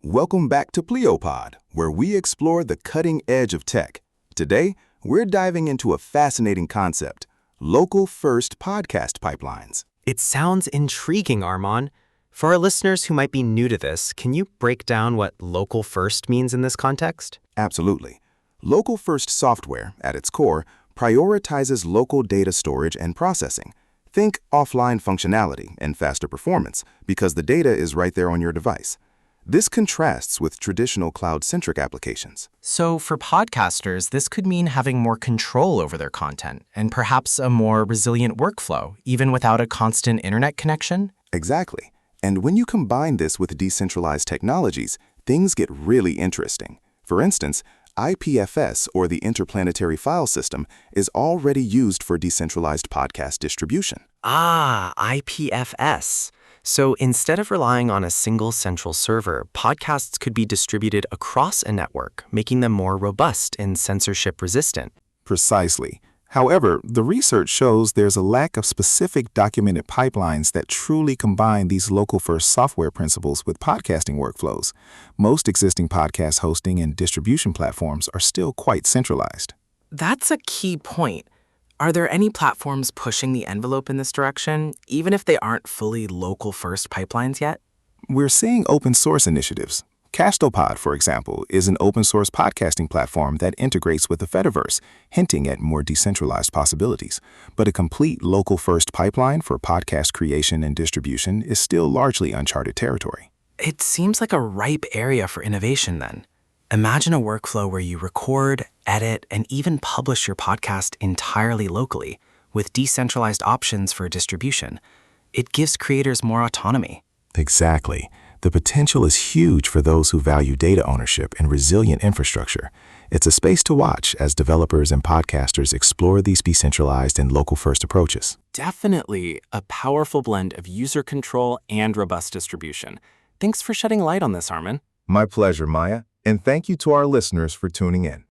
Welcome back to Pleopod, where we explore the cutting edge of tech. Today, we're diving into a fascinating concept: local-first podcast pipelines. It sounds intriguing, Arman. For our listeners who might be new to this, can you break down what local first means in this context? Absolutely. Local-first software, at its core, prioritizes local data storage and processing. Think offline functionality and faster performance, because the data is right there on your device. This contrasts with traditional cloud-centric applications. So for podcasters, this could mean having more control over their content and perhaps a more resilient workflow, even without a constant internet connection? Exactly. And when you combine this with decentralized technologies, things get really interesting. For instance, IPFS, or the Interplanetary File System, is already used for decentralized podcast distribution. Ah, IPFS. So instead of relying on a single central server, podcasts could be distributed across a network, making them more robust and censorship-resistant. Precisely. However, the research shows there's a lack of specific documented pipelines that truly combine these local-first software principles with podcasting workflows. Most existing podcast hosting and distribution platforms are still quite centralized. That's a key point. Are there any platforms pushing the envelope in this direction, even if they aren't fully local-first pipelines yet? We're seeing open-source initiatives. Pleopod, for example, is an open-source podcasting platform that integrates with the Fediverse, hinting at more decentralized possibilities. But a complete local-first pipeline for podcast creation and distribution is still largely uncharted territory. It seems like a ripe area for innovation then. Imagine a workflow where you record, edit, and even publish your podcast entirely locally, with decentralized options for distribution. It gives creators more autonomy. Exactly. The potential is huge for those who value data ownership and resilient infrastructure. It's a space to watch as developers and podcasters explore these decentralized and local-first approaches. Definitely a powerful blend of user control and robust distribution. Thanks for shedding light on this, Arman. My pleasure, Maya, and thank you to our listeners for tuning in.